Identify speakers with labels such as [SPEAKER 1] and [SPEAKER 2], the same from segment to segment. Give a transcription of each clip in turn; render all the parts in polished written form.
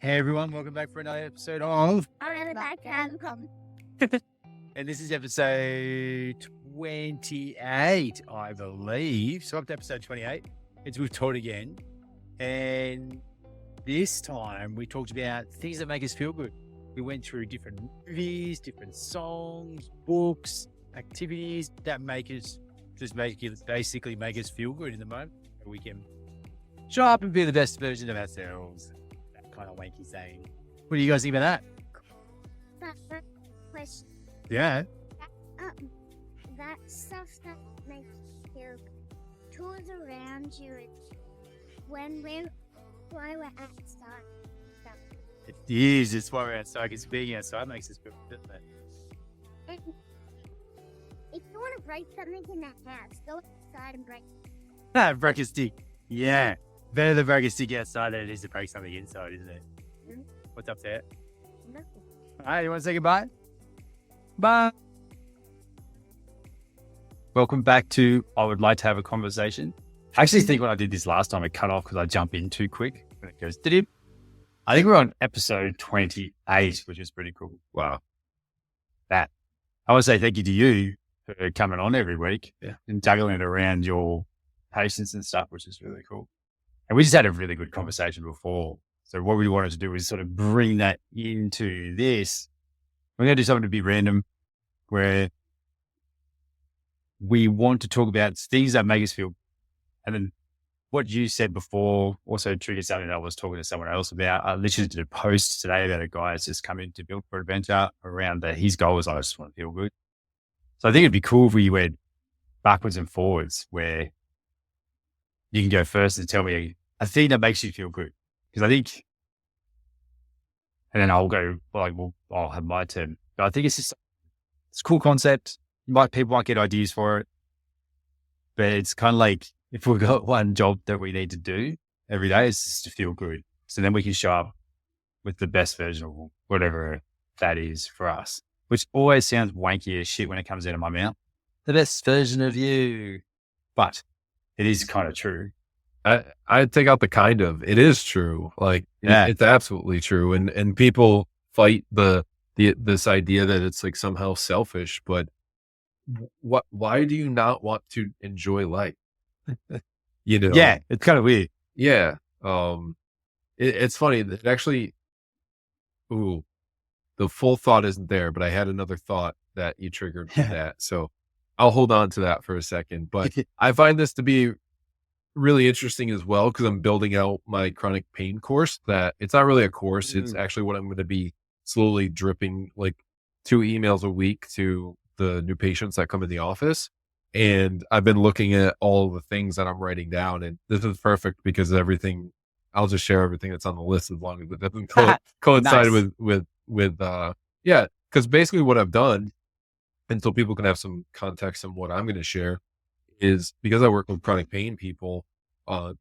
[SPEAKER 1] Hey everyone, welcome back for another episode of and this is episode 28, I believe. So up to episode 28, it's with Todd again. And this time we talked about things that make us feel good. We went through different movies, different songs, books, activities that make us basically make us feel good in the moment. We can show up and be the best version of ourselves. Kind of wanky saying. What do you guys think about that?
[SPEAKER 2] Question.
[SPEAKER 1] Yeah.
[SPEAKER 2] That stuff that makes you feel tools around you. While we're outside.
[SPEAKER 1] It is. It's why we're outside. Because being outside makes us feel good, doesn't it?
[SPEAKER 2] And if you want to break something in the house, go outside and break it.
[SPEAKER 1] Break a stick. Yeah. Better to break a stick outside than it is to break something inside, isn't it?
[SPEAKER 2] Mm-hmm.
[SPEAKER 1] What's up there?
[SPEAKER 2] Nothing.
[SPEAKER 1] All right, you want to say goodbye? Bye. Welcome back to I Would Like to Have a Conversation. I actually think when I did this last time, it cut off because I jump in too quick. When it goes, did it? I think we're on episode 28, which is pretty cool. Wow. That. I want to say thank you to you for coming on every week and juggling it around your patients and stuff, which is really cool. And we just had a really good conversation before. So what we wanted to do is sort of bring that into this. We're going to do something to be random where we want to talk about things that make us feel. And then what you said before also triggered something that I was talking to someone else about. I literally did a post today about a guy that's just come in to Build for Adventure around that his goal is I just want to feel good. So I think it'd be cool if we went backwards and forwards where you can go first and tell me a thing that makes you feel good. Because I think, and then I'll go, I'll have my turn. But I think it's a cool concept. People might get ideas for it. But it's kind of like if we've got one job that we need to do every day, it's just to feel good. So then we can show up with the best version of whatever that is for us, which always sounds wanky as shit when it comes out of my mouth. The best version of you. But it is kind of true.
[SPEAKER 3] I'd take out the kind of. It is true. Like it's absolutely true. And people fight this idea that it's like somehow selfish, but why do you not want to enjoy life? You know?
[SPEAKER 1] Yeah, it's kind of weird.
[SPEAKER 3] Yeah. It's funny that actually, the full thought isn't there, but I had another thought that you triggered with that. So I'll hold on to that for a second, but I find this to be really interesting as well, because I'm building out my chronic pain course. That it's not really a course. It's actually what I'm going to be slowly dripping like 2 emails a week to the new patients that come in the office. And I've been looking at all the things that I'm writing down, and this is perfect because I'll just share everything that's on the list as long as it doesn't coincide with because basically what I've done, and so people can have some context on what I'm going to share, is because I work with chronic pain people,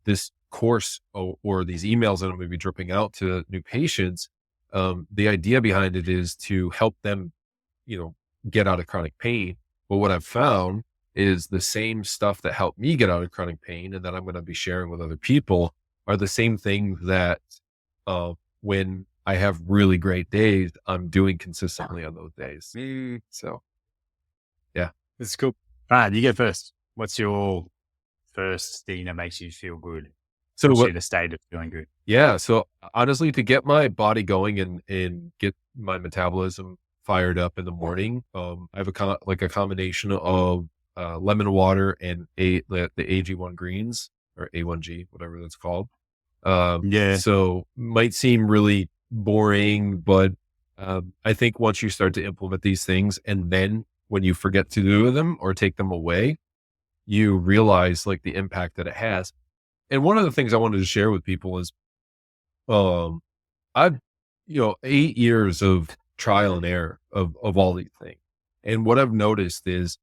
[SPEAKER 3] this course or these emails that I'm going to be dripping out to new patients, the idea behind it is to help them, get out of chronic pain. But what I've found is the same stuff that helped me get out of chronic pain and that I'm going to be sharing with other people are the same things that when I have really great days, I'm doing consistently on those days. So, yeah.
[SPEAKER 1] That's cool. All right, you go first. What's your first thing that makes you feel good?
[SPEAKER 3] So
[SPEAKER 1] the state of feeling good?
[SPEAKER 3] Yeah. So honestly, to get my body going and get my metabolism fired up in the morning, I have a combination of lemon water and the AG1 greens or A1G, whatever that's called. So might seem really boring, but I think once you start to implement these things, and then when you forget to do them or take them away, you realize like the impact that it has. And one of the things I wanted to share with people is, I've, 8 years of trial and error of all these things. And what I've noticed is,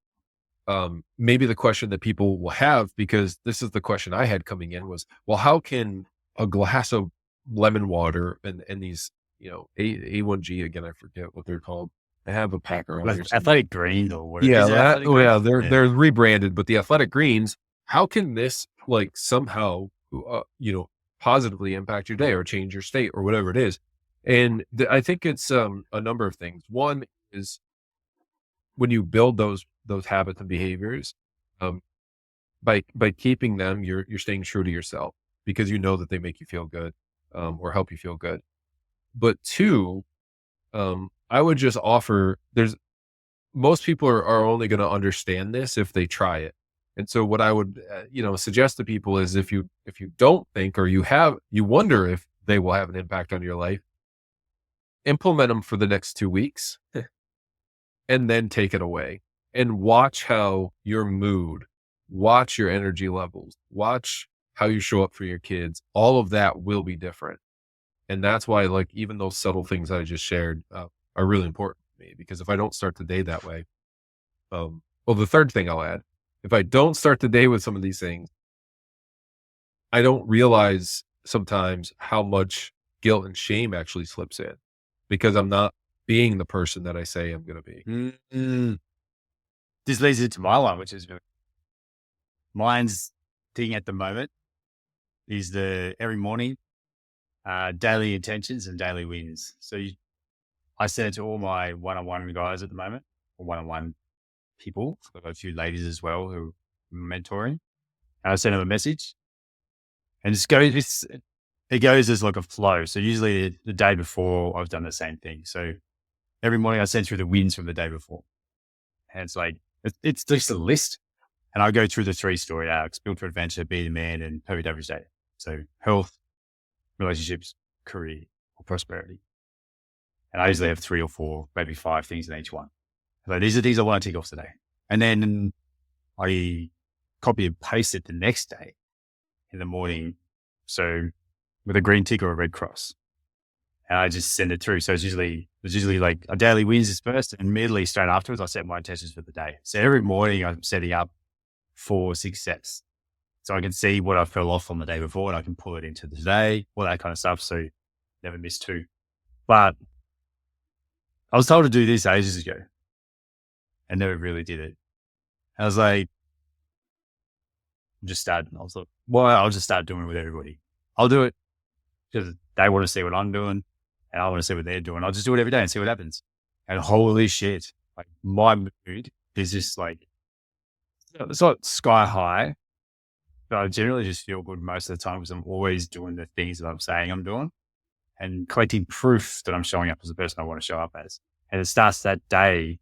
[SPEAKER 3] maybe the question that people will have, because this is the question I had coming in, was, well, how can a glass of lemon water and these, A1G, again, I forget what they're called. I have a pack around here.
[SPEAKER 1] Athletic Greens or what?
[SPEAKER 3] They're rebranded, but the Athletic Greens, how can this like somehow, positively impact your day or change your state or whatever it is. And I think it's a number of things. One is when you build those habits and behaviors, um, by keeping them, you're staying true to yourself because you know that they make you feel good, or help you feel good. But two, I would just offer there's most people are only going to understand this if they try it. And so what I would, suggest to people is if you don't think, or you wonder if they will have an impact on your life, implement them for the next 2 weeks and then take it away and watch how your mood, watch your energy levels, watch how you show up for your kids. All of that will be different. And that's why, like, even those subtle things I just shared are really important to me, because if I don't start the day that way, well, the third thing I'll add, if I don't start the day with some of these things, I don't realize sometimes how much guilt and shame actually slips in because I'm not being the person that I say I'm going to be.
[SPEAKER 1] Mm-hmm. This leads into my one, which is mine's thing at the moment is the every morning, daily intentions and daily wins. So I send it to all my one-on-one guys at the moment, or one-on-one people. I've got a few ladies as well who I'm mentoring. And I send them a message and it goes as like a flow. So usually the day before I've done the same thing. So every morning I send through the wins from the day before. And it's like, it's just a list. And I go through the 3 story arcs: build for adventure, be the man, and perfect average day. So health, relationships, career, or prosperity. And I usually have 3 or 4, maybe 5 things in each one. So these are things I want to tick off today. And then I copy and paste it the next day in the morning. So with a green tick or a red cross. And I just send it through. So it's usually like a daily wins is first, and immediately straight afterwards, I set my intentions for the day. So every morning I'm setting up 4 or 6 steps. So I can see what I fell off on the day before and I can pull it into the day, all that kind of stuff. So never miss 2. But I was told to do this ages ago and never really did it. I was like, well, I'll just start doing it with everybody. I'll do it because they want to see what I'm doing and I want to see what they're doing. I'll just do it every day and see what happens. And holy shit, like my mood is just like, it's not sky high, but I generally just feel good most of the time because I'm always doing the things that I'm saying I'm doing and collecting proof that I'm showing up as the person I want to show up as. And it starts that day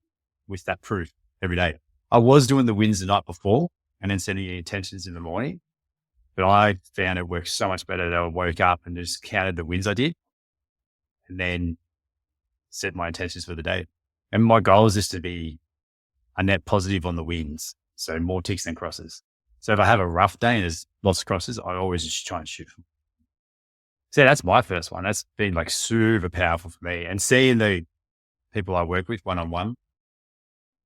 [SPEAKER 1] with that proof every day. I was doing the wins the night before and then sending the intentions in the morning, but I found it works so much better that I woke up and just counted the wins I did and then set my intentions for the day. And my goal is just to be a net positive on the wins. So more ticks than crosses. So if I have a rough day and there's lots of crosses, I always just try and shoot for them. So that's my first one. That's been like super powerful for me. And seeing the people I work with one-on-one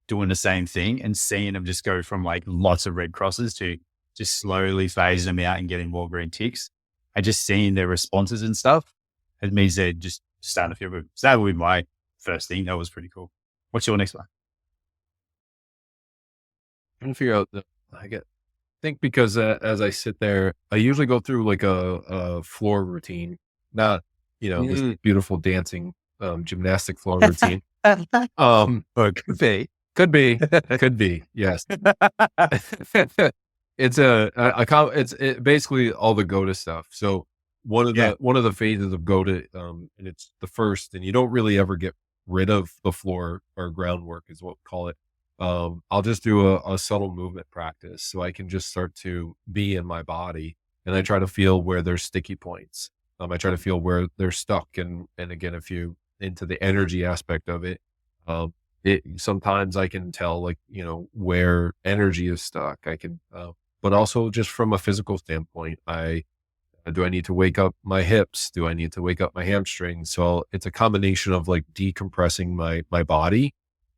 [SPEAKER 1] doing the same thing and seeing them just go from like lots of red crosses to just slowly phasing them out and getting more green ticks and just seeing their responses and stuff, it means they're just starting to feel good. So that would be my first thing. That was pretty cool. What's your next one?
[SPEAKER 3] I'm trying to figure out I think because as I sit there, I usually go through like a floor routine, not, this beautiful dancing, gymnastic floor routine.
[SPEAKER 1] But
[SPEAKER 3] could be. Yes. It's basically all the GOTA stuff. So one of the phases of GOTA, and it's the first, and you don't really ever get rid of the floor or groundwork is what we call it. I'll just do a subtle movement practice so I can just start to be in my body, and I try to feel where there's sticky points. I try to feel where they're stuck. And again, if you into the energy aspect of it, sometimes I can tell like, where energy is stuck. I can, but also just from a physical standpoint, do I need to wake up my hips? Do I need to wake up my hamstrings? So it's a combination of like decompressing my body,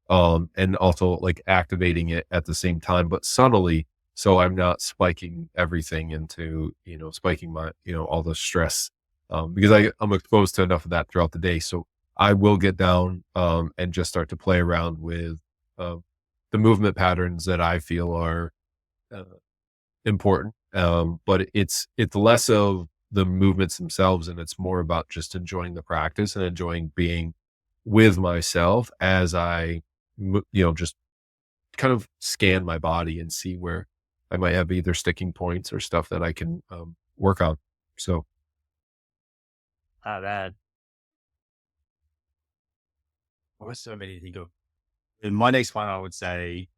[SPEAKER 3] and also like activating it at the same time, but subtly. So I'm not spiking everything into, spiking my, all the stress, because I'm exposed to enough of that throughout the day. So I will get down, and just start to play around with, the movement patterns that I feel are, important. But it's less of the movements themselves, and it's more about just enjoying the practice and enjoying being with myself as I, just kind of scan my body and see where I might have either sticking points or stuff that I can work on. So,
[SPEAKER 1] That was so many things. And my next one, I would say,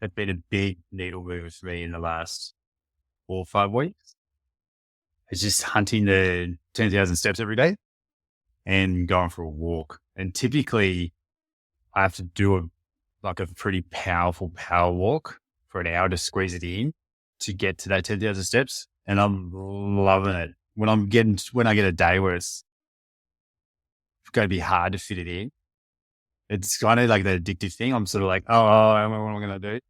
[SPEAKER 1] has been a big needle mover for me in the last 4 or 5 weeks. It's just hunting the 10,000 steps every day and going for a walk. And typically, I have to do a pretty powerful power walk for an hour to squeeze it in to get to that 10,000 steps. And I'm loving it. When I get a day where it's going to be hard to fit it in, it's kind of like the addictive thing. I'm sort of like, oh, what am I going to do?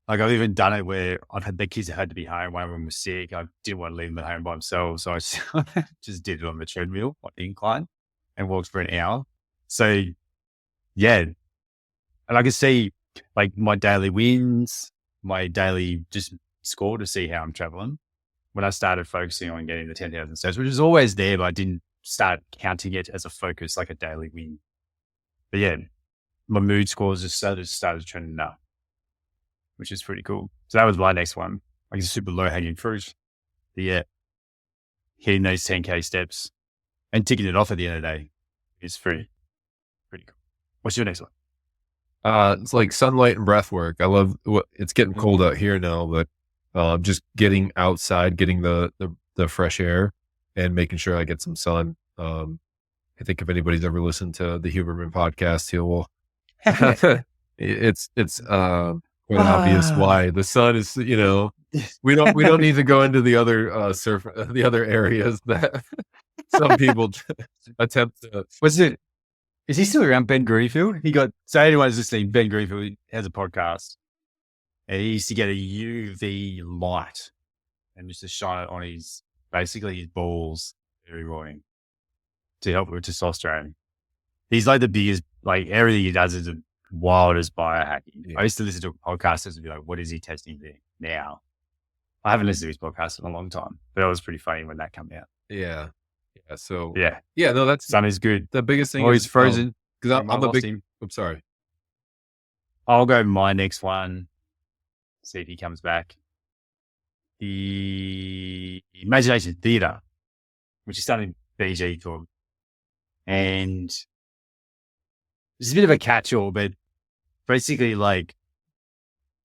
[SPEAKER 1] Like I've even done it where I've had the kids that had to be home. One of them was sick. I didn't want to leave them at home by themselves. So I just did it on the treadmill, on the incline, and walked for an hour. So yeah. And I can see like my daily wins, my daily just score to see how I'm traveling. When I started focusing on getting the 10,000 steps, which is always there, but I didn't start counting it as a focus, like a daily win. But yeah, my mood scores just started trending up, which is pretty cool. So that was my next one. Like a super low hanging fruit. But yeah, hitting those 10K steps and ticking it off at the end of the day is pretty cool. What's your next one?
[SPEAKER 3] It's like sunlight and breath work. I love it's getting cold out here now, but just getting outside, getting the fresh air and making sure I get some sun. I think if anybody's ever listened to the Huberman podcast, it's quite obvious why the sun is, we don't need to go into the other the other areas that some people attempt to.
[SPEAKER 1] Was it? Is he still around? Ben Greenfield? So anyone's listening, Ben Greenfield has a podcast. And he used to get a UV light and just to shine it on his balls every morning to help with testosterone. He's like the biggest, like everything he does is the wildest biohacking. Yeah. I used to listen to a podcast and be like, what is he testing there now? I haven't listened to his podcast in a long time, but it was pretty funny when that came out.
[SPEAKER 3] Yeah. Yeah. So
[SPEAKER 1] yeah.
[SPEAKER 3] No, that's
[SPEAKER 1] sun is good.
[SPEAKER 3] The biggest thing
[SPEAKER 1] is frozen.
[SPEAKER 3] Because I'm a big. I'm sorry.
[SPEAKER 1] I'll go my next one. See if he comes back. The Imagination Theatre, which is something BG called, and it's a bit of a catch-all, but basically like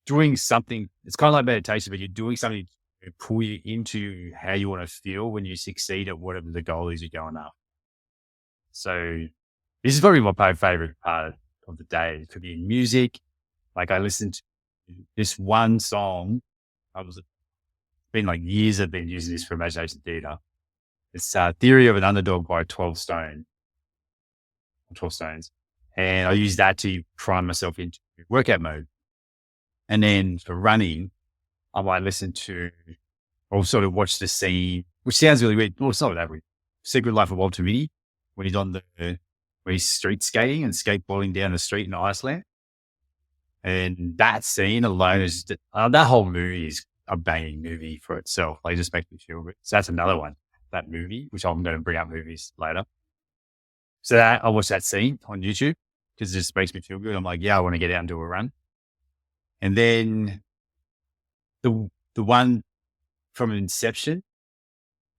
[SPEAKER 1] doing something. It's kind of like meditation, but you're doing something to pull you into how you want to feel when you succeed at whatever the goal is you're going after. So this is probably my favorite part of the day. It could be in music. Like I listened to this one song. It's been like years I've been using this for Imagination Theatre. It's Theory of an Underdog by 12 Stones. And I use that to prime myself into workout mode. And then for running, I might listen to or sort of watch the scene, which sounds really weird. Well, it's not that weird. Secret Life of Walter Mitty, when he's street skating and skateboarding down the street in Iceland. And that scene alone is that whole movie is a banging movie for itself. Like, it just makes me feel good. So that's another one, that movie, which I'm going to bring up movies later. So I watch that scene on YouTube because it just makes me feel good. I'm like, yeah, I want to get out and do a run. And then the one from Inception.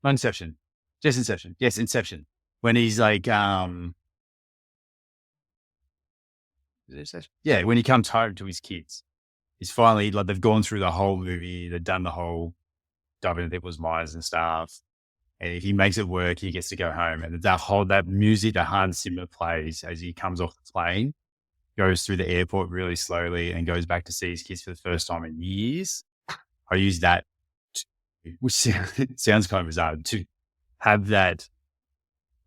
[SPEAKER 1] Yes, Inception. When he's like, when he comes home to his kids, he's finally like, they've gone through the whole movie, they've done the whole diving into people's minds and stuff. And if he makes it work, he gets to go home. And that music that Hans Zimmer plays as he comes off the plane, goes through the airport really slowly and goes back to see his kids for the first time in years. I use that, which sounds kind of bizarre, to have that,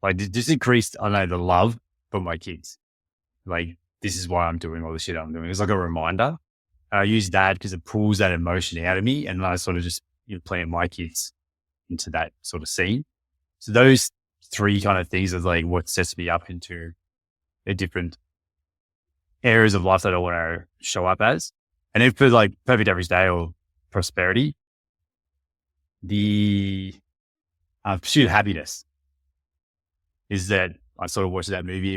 [SPEAKER 1] like, just increased, the love for my kids. Like, this is why I'm doing all the shit I'm doing. It's like a reminder. I use that because it pulls that emotion out of me, and I sort of just plant my kids into that sort of scene. So those three kind of things are like what sets me up into a different areas of life that I want to show up as. And if for like perfect average day or prosperity, Pursuit of Happiness is that I sort of watch that movie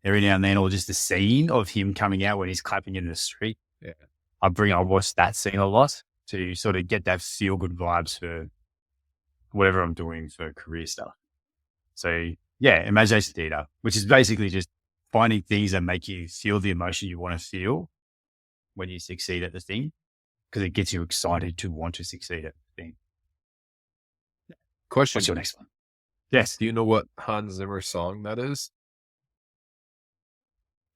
[SPEAKER 1] every now and then, or just the scene of him coming out when he's clapping in the street.
[SPEAKER 3] Yeah.
[SPEAKER 1] I watch that scene a lot to sort of get that feel good vibes for whatever I'm doing for career stuff. So yeah, imagination theater, which is basically just finding things that make you feel the emotion you want to feel when you succeed at the thing, because it gets you excited to want to succeed at the thing.
[SPEAKER 3] Question.
[SPEAKER 1] What's your next one? Yes.
[SPEAKER 3] Do you know what Hans Zimmer song that is?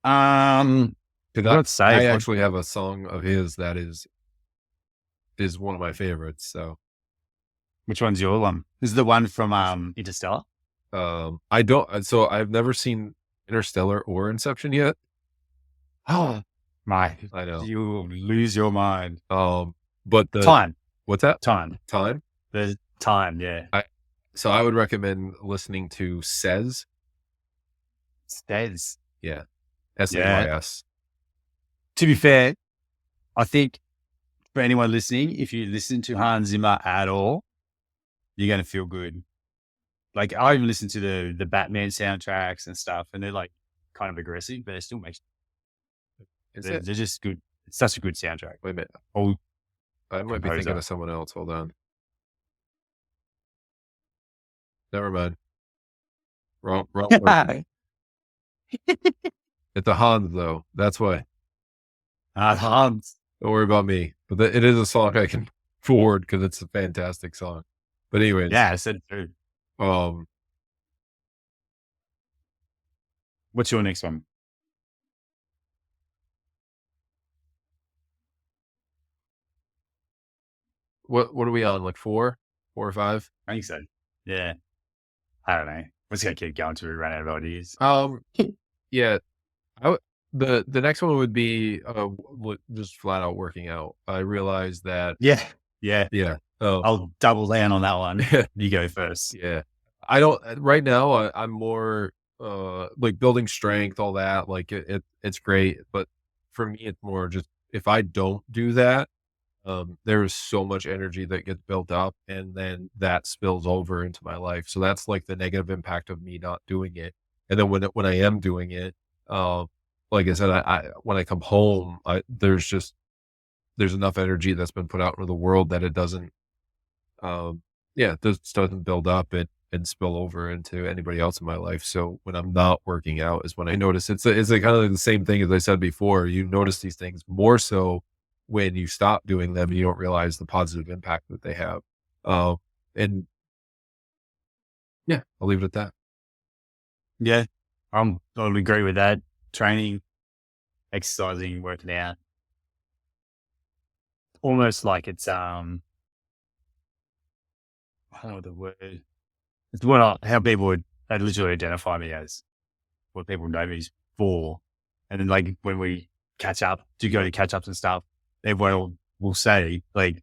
[SPEAKER 1] Let's say
[SPEAKER 3] I actually have a song of his that is one of my favorites. So
[SPEAKER 1] which one's your one? This is the one from Interstellar.
[SPEAKER 3] I don't. So I've never seen Interstellar or Inception yet.
[SPEAKER 1] Oh my!
[SPEAKER 3] I know
[SPEAKER 1] you will lose your mind.
[SPEAKER 3] But the
[SPEAKER 1] time.
[SPEAKER 3] What's that?
[SPEAKER 1] Time.
[SPEAKER 3] The
[SPEAKER 1] time. Yeah.
[SPEAKER 3] So I would recommend listening to Says.
[SPEAKER 1] Says.
[SPEAKER 3] Yeah. SAYS.
[SPEAKER 1] To be fair, I think for anyone listening, if you listen to Hans Zimmer at all, you're going to feel good. Like I even listen to the Batman soundtracks and stuff, and they're like kind of aggressive, but it still makes. They're just good. It's such a good soundtrack.
[SPEAKER 3] Wait a minute.
[SPEAKER 1] Oh,
[SPEAKER 3] I might be thinking of someone else. Hold on. Never mind. Wrong. It's a Hans though. That's why.
[SPEAKER 1] Hans.
[SPEAKER 3] Don't worry about me. But it is a song I can forward because it's a fantastic song. But anyways.
[SPEAKER 1] Yeah, I said it too. What's your next one?
[SPEAKER 3] What are we on? Like 4 or 5?
[SPEAKER 1] I think so. Yeah. I don't know. We're just gonna keep going till we run out of ideas.
[SPEAKER 3] Yeah. The next one would be just flat out working out. I realized that.
[SPEAKER 1] Yeah. Oh, I'll double down on that one. You go first.
[SPEAKER 3] Yeah. I don't right now. I'm more like building strength, all that. Like it's great, but for me, it's more just if I don't do that, there is so much energy that gets built up, and then that spills over into my life. So that's like the negative impact of me not doing it. And then when I am doing it, like I said, I when I come home, there's enough energy that's been put out into the world that it doesn't, this doesn't build up and spill over into anybody else in my life. So when I'm not working out is when I notice it's kind of like the same thing as I said before. You notice these things more so when you stop doing them and you don't realize the positive impact that they have. And yeah, I'll leave it at that.
[SPEAKER 1] Yeah, I would agree with that. Training, exercising, working out. Almost like it's, I don't know the word. It's how people would literally identify me as, what people know me for. And then like when we catch up, do go to catch ups and stuff, everyone will say like, "Is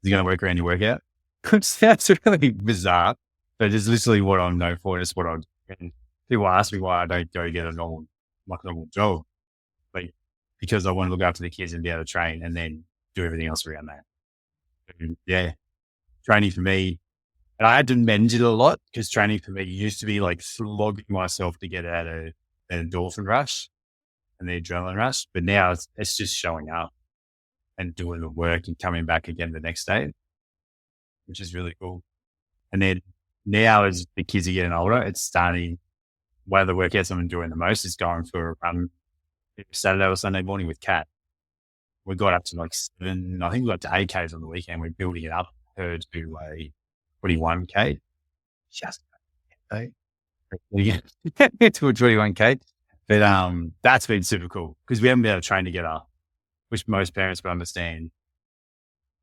[SPEAKER 1] it going to work around your workout?" That's really bizarre, but it's literally what I'm known for. It's what I do. And people ask me why I don't go get a normal job, like because I want to look after the kids and be able to train and then do everything else around that. And yeah, training for me, and I had to manage it a lot because training for me used to be like slogging myself to get out of an endorphin rush and the adrenaline rush, but now it's just showing up and doing the work and coming back again the next day, which is really cool. And then now as the kids are getting older, it's starting, one of the workouts I'm doing the most is going for a run Saturday or Sunday morning with Kat. We got up to like 7, I think we got to 8Ks on the weekend. We're building it up her to a 21K. Just to a 21K. But that's been super cool because we haven't been able to train together, which most parents would understand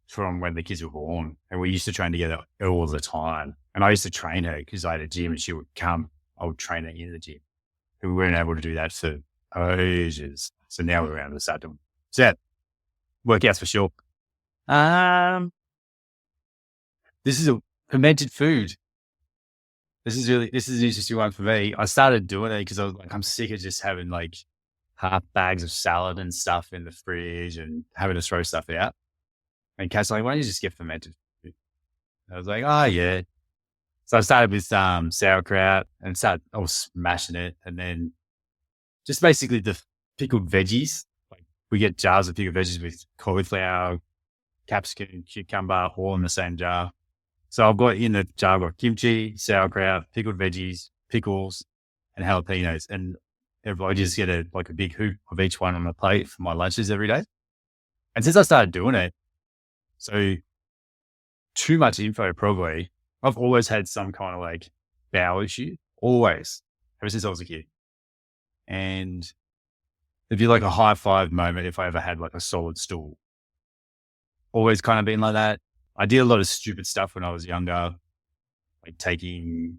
[SPEAKER 1] from when the kids were born. And we used to train together all the time. And I used to train her because I had a gym and she would come, I would train her in the gym. And we weren't able to do that for ages. So now we're able to start doing. So yeah, workouts for sure. This is a fermented food. This is an interesting one for me. I started doing it because I was like, I'm sick of just having like half bags of salad and stuff in the fridge and having to throw stuff out. And Kat's like, why don't you just get fermented food? I was like, oh yeah. So I started with sauerkraut and I was smashing it. And then just basically the pickled veggies. Like we get jars of pickled veggies with cauliflower, capsicum, cucumber, all in the same jar. So I've got in the jar, I've got kimchi, sauerkraut, pickled veggies, pickles, and jalapenos. And I just get a big hoop of each one on the plate for my lunches every day. And since I started doing it, so too much info probably, I've always had some kind of like bowel issue, always, ever since I was a kid. And it'd be like a high five moment if I ever had like a solid stool. Always kind of been like that. I did a lot of stupid stuff when I was younger, like taking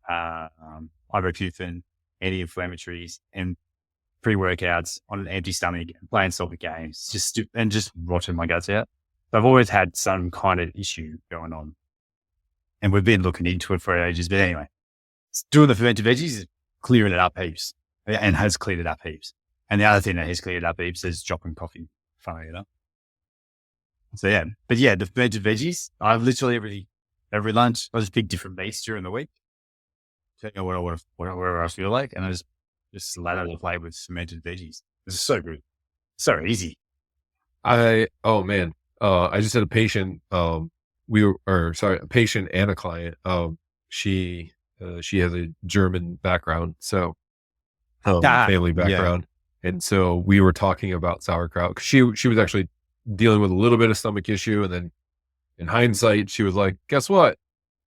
[SPEAKER 1] ibuprofen, anti-inflammatories, and pre-workouts on an empty stomach, playing soccer games, just rotting my guts out. So I've always had some kind of issue going on, and we've been looking into it for ages. But anyway, doing the fermented veggies is clearing it up heaps, and has cleared it up heaps. And the other thing that has cleared it up heaps is dropping coffee. Funny enough. So yeah, but yeah, the fermented veggies, I've literally every lunch, I just pick different meats during the week, depending on whatever I feel like, and I just lather the plate with fermented veggies. This is so good, so easy.
[SPEAKER 3] Oh man, I just had a patient. A patient and a client. She has a German background, so family background, and so we were talking about sauerkraut. She was actually dealing with a little bit of stomach issue, and then in hindsight, she was like, "Guess what?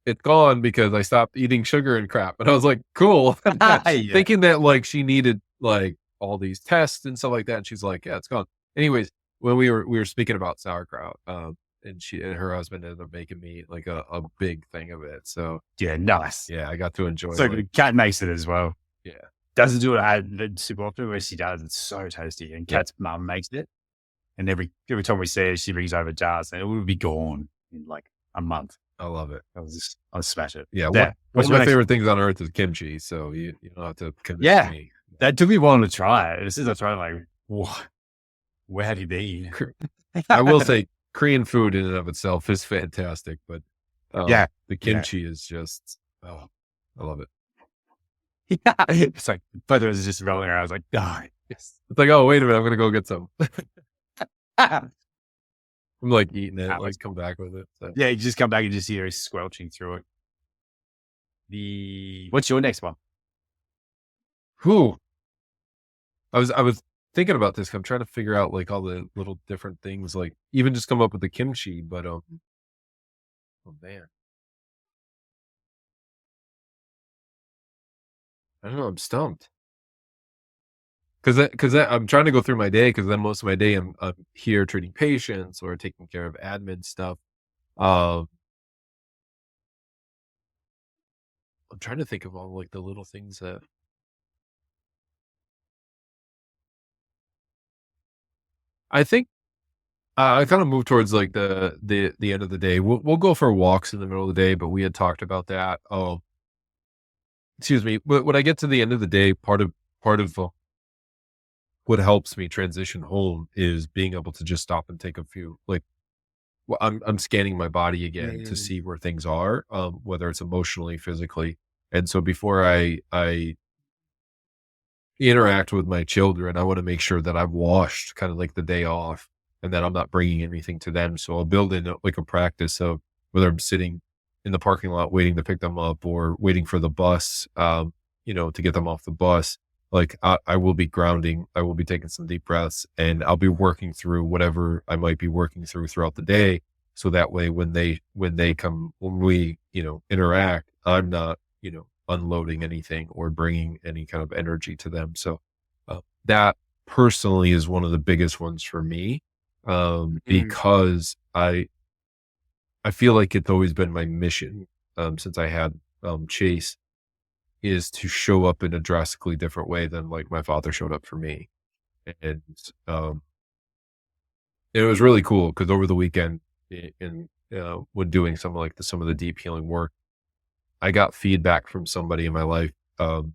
[SPEAKER 3] It's gone because I stopped eating sugar and crap." And I was like, "Cool," thinking that like she needed like all these tests and stuff like that. And she's like, "Yeah, it's gone." Anyways, when we were speaking about sauerkraut, and she and her husband ended up making me like a big thing of it. So
[SPEAKER 1] yeah, nice.
[SPEAKER 3] Yeah, I got to enjoy it.
[SPEAKER 1] So good. Kat makes it as well.
[SPEAKER 3] Yeah,
[SPEAKER 1] doesn't do it super often, where she does. It's so tasty, and Kat's mum makes it. And every time we see her, she brings over jars, and it will be gone in like a month.
[SPEAKER 3] I love it.
[SPEAKER 1] I'll smash it.
[SPEAKER 3] Yeah, one of my favorite things on earth is kimchi. So you don't have to convince me.
[SPEAKER 1] That took me a while to try it. As soon as I tried it, like, what? Where have you been?
[SPEAKER 3] I will say, Korean food in and of itself is fantastic, but the kimchi is just I love it.
[SPEAKER 1] Yeah, it's like both of us just rolling around. I was like,
[SPEAKER 3] yes. It's like, oh, wait a minute, I'm gonna go get some. I'm like eating it, like come back with it. So.
[SPEAKER 1] Yeah, you just come back and just hear it squelching through it. What's your next one?
[SPEAKER 3] Who? I was thinking about this. I'm trying to figure out like all the little different things, like even just come up with the kimchi. But oh man, I don't know. I'm stumped. Because I'm trying to go through my day, because then most of my day I'm here treating patients or taking care of admin stuff. I'm trying to think of all like the little things that I think I kind of move towards like the end of the day. We'll go for walks in the middle of the day, but we had talked about that. Oh, excuse me. When I get to the end of the day, part of what helps me transition home is being able to just stop and take a few, like, well, I'm scanning my body again to see where things are, whether it's emotionally, physically. And so before I interact with my children, I want to make sure that I've washed kind of like the day off and that I'm not bringing anything to them. So I'll build in like a practice of whether I'm sitting in the parking lot waiting to pick them up or waiting for the bus, to get them off the bus. Like I will be grounding, I will be taking some deep breaths, and I'll be working through whatever I might be working through throughout the day. So that way, when we, interact, I'm not, unloading anything or bringing any kind of energy to them. So that personally is one of the biggest ones for me, because I feel like it's always been my mission, since I had Chase, is to show up in a drastically different way than like my father showed up for me. And it was really cool because over the weekend when doing some of the deep healing work, I got feedback from somebody in my life. And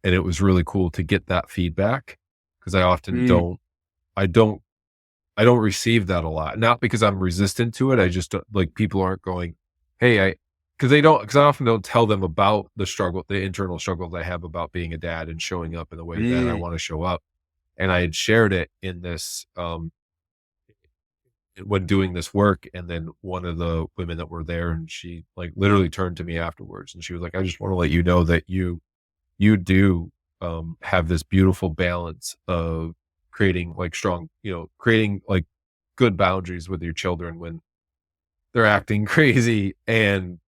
[SPEAKER 3] it was really cool to get that feedback, because I often don't receive that a lot. Not because I'm resistant to it. I just like, people aren't going, "Hey, because I often don't tell them about the internal struggles I have about being a dad and showing up in the way that I
[SPEAKER 1] Mm.
[SPEAKER 3] want to show up. And I had shared it in this, when doing this work. And then one of the women that were there, and she like literally turned to me afterwards and she was like, I just want to let you know that you do, have this beautiful balance of creating like strong, creating like good boundaries with your children when they're acting crazy and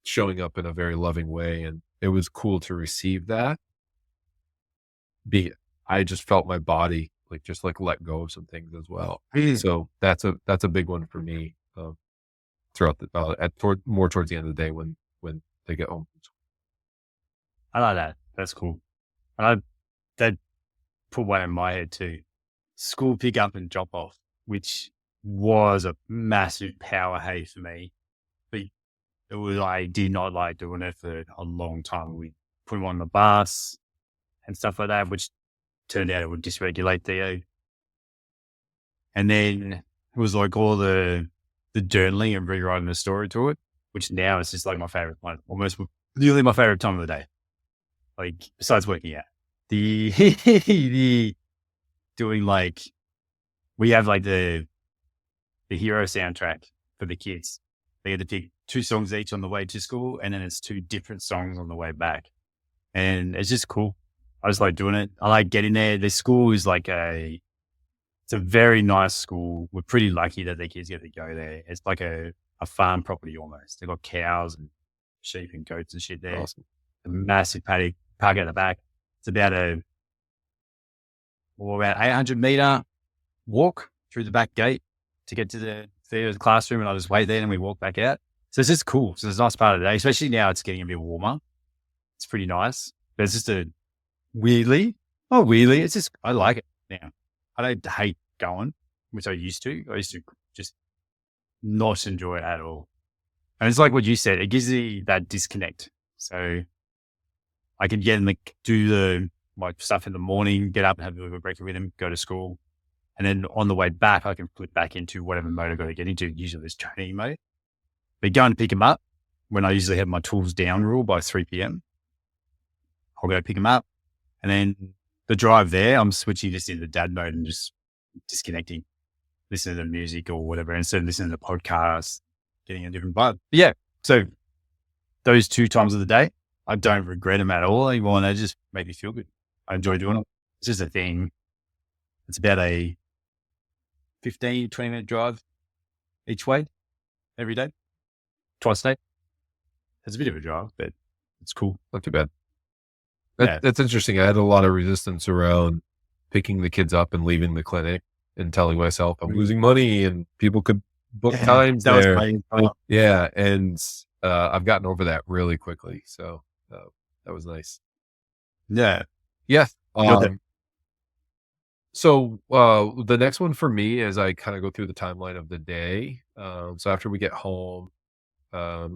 [SPEAKER 3] showing up in a very loving way. And it was cool to receive that. I just felt my body like just like let go of some things as well.
[SPEAKER 1] Mm.
[SPEAKER 3] So that's a big one for me, throughout the more towards the end of the day when they get home.
[SPEAKER 1] I like that. That's cool. And that put one in my head too. School pick up and drop off, which was a massive power hay for me. But it was, I did not like doing it for a long time. We put him on the bus and stuff like that, which turned out it would dysregulate Theo. And then it was like all the journaling and rewriting the story to it, which now is just like my favorite one, almost nearly my favorite time of the day. Like besides working out, the the doing like we have like the hero soundtrack for the kids. They get to pick 2 songs each on the way to school, and then it's 2 different songs on the way back. And it's just cool. I just like doing it. I like getting there. The school is like it's a very nice school. We're pretty lucky that the kids get to go there. It's like a farm property almost. They've got cows and sheep and goats and shit there.
[SPEAKER 3] Awesome.
[SPEAKER 1] A massive paddock park at the back. It's about about 800-meter walk through the back gate to get to the classroom, and I just wait there and we walk back out. So it's just cool. So it's a nice part of the day, especially now it's getting a bit warmer. It's pretty nice. But it's just it's just, I like it now. I don't hate going, which I used to. I used to just not enjoy it at all. And it's like what you said, it gives me that disconnect. So I can get in do my stuff in the morning, get up and have a little breakfast with him, go to school. And then on the way back, I can flip back into whatever mode I've got to get into. Usually it's training mode. But going to pick him up when I usually have my tools down rule by 3 p.m. I'll go pick him up. And then the drive there, I'm switching just into dad mode and just disconnecting, listening to music or whatever, instead of listening to podcasts, getting a different vibe. But yeah. So those 2 times of the day, I don't regret them at all anymore. And they just make me feel good. I enjoy doing it. It's just a thing. It's about a 15, 20-minute drive each way every day, twice a day. It's a bit of a drive, but it's cool.
[SPEAKER 3] Not too bad.
[SPEAKER 1] Yeah.
[SPEAKER 3] That's interesting. I had a lot of resistance around picking the kids up and leaving the clinic and telling myself I'm losing money and people could book times
[SPEAKER 1] That was
[SPEAKER 3] there.
[SPEAKER 1] my
[SPEAKER 3] Yeah. And I've gotten over that really quickly. So that was nice.
[SPEAKER 1] Yeah.
[SPEAKER 3] Yeah.
[SPEAKER 1] Got that.
[SPEAKER 3] So the next one for me as I kind of go through the timeline of the day. So after we get home, I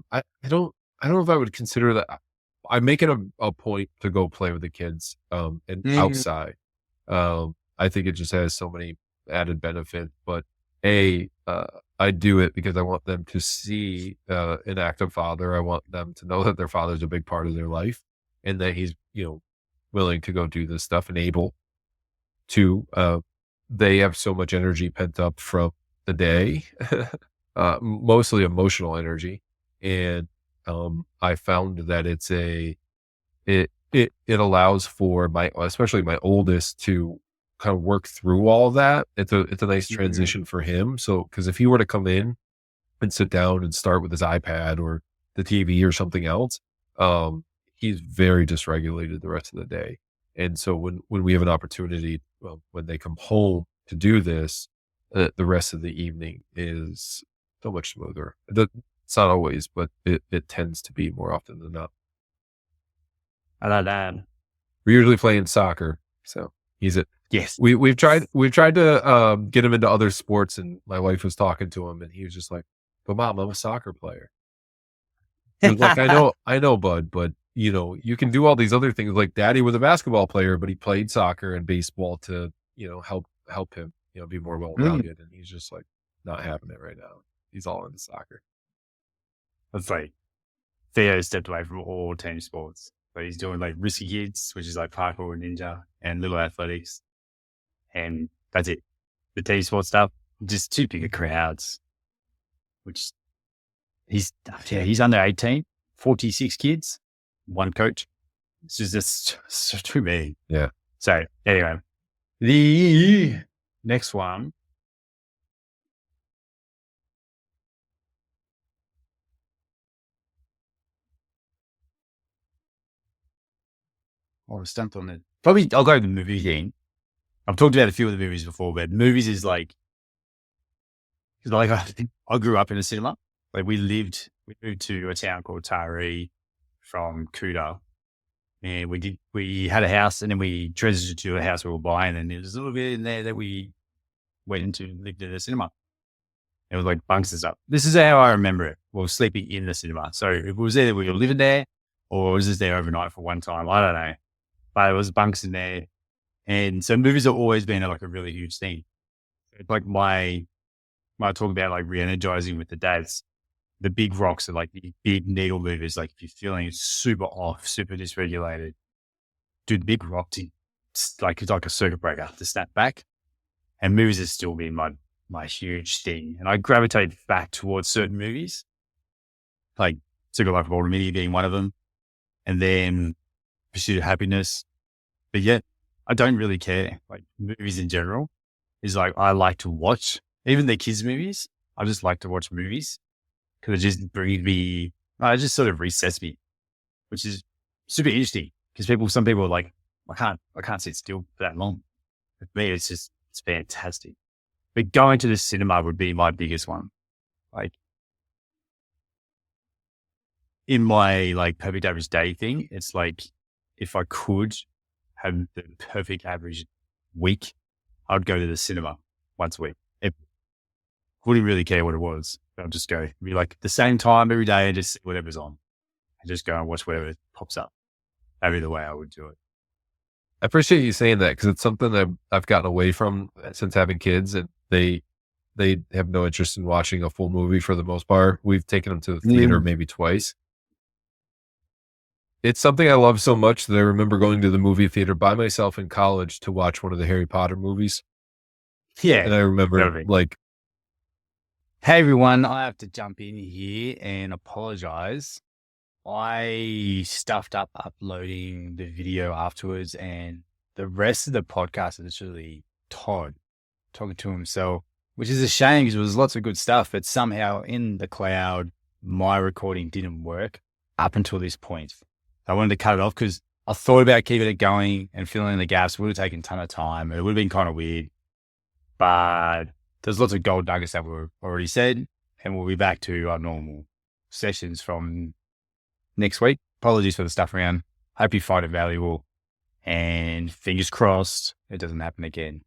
[SPEAKER 3] don't know if I would consider that. I make it a point to go play with the kids and outside. I think it just has so many added benefits. But I do it because I want them to see an active father. I want them to know that their father is a big part of their life and that he's willing to go do this stuff and able to. They have so much energy pent up from the day, mostly emotional energy, and I found that it allows for especially my oldest to kind of work through all of that. It's a nice transition for him. So, because if he were to come in and sit down and start with his iPad or the TV or something else, he's very dysregulated the rest of the day. And so when we have an opportunity, when they come home to do this, the rest of the evening is so much smoother. It's not always, but it tends to be more often than not.
[SPEAKER 1] I like that.
[SPEAKER 3] We're usually playing soccer, so he's it.
[SPEAKER 1] Yes.
[SPEAKER 3] We've tried to get him into other sports, and my wife was talking to him, and he was just like, "But mom, I'm a soccer player." He was like, I know, bud, but you can do all these other things. Like daddy was a basketball player, but he played soccer and baseball to help him be more well-rounded, and he's just like not having it right now. He's all into soccer.
[SPEAKER 1] It's like Theo stepped away from all team sports. So he's doing like risky kids, which is like parkour and ninja and little athletics. And that's it. The team sports stuff, just two bigger crowds, which he's under 18, 46 kids, one coach. It's just too many.
[SPEAKER 3] Yeah.
[SPEAKER 1] So anyway, the next one. I was stumped on it. Probably I'll go with the movie thing. I've talked about a few of the movies before, but movies is like, because like I grew up in a cinema. Like we moved to a town called Taree from Kuta, and we had a house, and then we transitioned to a house we were buying, and there was a little bit in there that we went into, lived in a cinema. It was like bunks and stuff. This is how I remember it. We were sleeping in the cinema. So if it was either we were living there or was just there overnight for one time, I don't know. But it was bunks in there. And so movies have always been like a really huge thing. It's like when I talk about like re-energizing with the dads, the big rocks are like the big needle movers. Like if you're feeling super off, super dysregulated, do the big rock it's like a circuit breaker to snap back. And movies has still been my huge thing. And I gravitate back towards certain movies, like Secret Life of Walter Mitty being one of them. And then Pursuit of Happiness. But yet I don't really care. Like movies in general is like, I like to watch, even the kids movies. I just like to watch movies because it just brings me, it just sort of resets me, which is super interesting because some people are like, I can't sit still for that long. For me, it's fantastic. But going to the cinema would be my biggest one. Like in my like perfect average day thing, it's like if I could have the perfect average week, I'd go to the cinema once a week. It wouldn't really care what it was. I'd just go, be like the same time every day and just see whatever's on and just go and watch whatever pops up. That'd be the way I would do it.
[SPEAKER 3] I appreciate you saying that because it's something that I've gotten away from since having kids, and they have no interest in watching a full movie for the most part. We've taken them to the theater maybe twice. It's something I love so much that I remember going to the movie theater by myself in college to watch one of the Harry Potter movies.
[SPEAKER 1] Yeah.
[SPEAKER 3] And I remember like,
[SPEAKER 1] hey everyone, I have to jump in here and apologize. I stuffed up uploading the video afterwards, and the rest of the podcast is literally Todd talking to himself, which is a shame because there was lots of good stuff, but somehow in the cloud, my recording didn't work up until this point. I wanted to cut it off because I thought about keeping it going and filling in the gaps. It would have taken a ton of time. It would have been kind of weird, but there's lots of gold nuggets that were already said, and we'll be back to our normal sessions from next week. Apologies for the stuff around. Hope you find it valuable, and fingers crossed it doesn't happen again.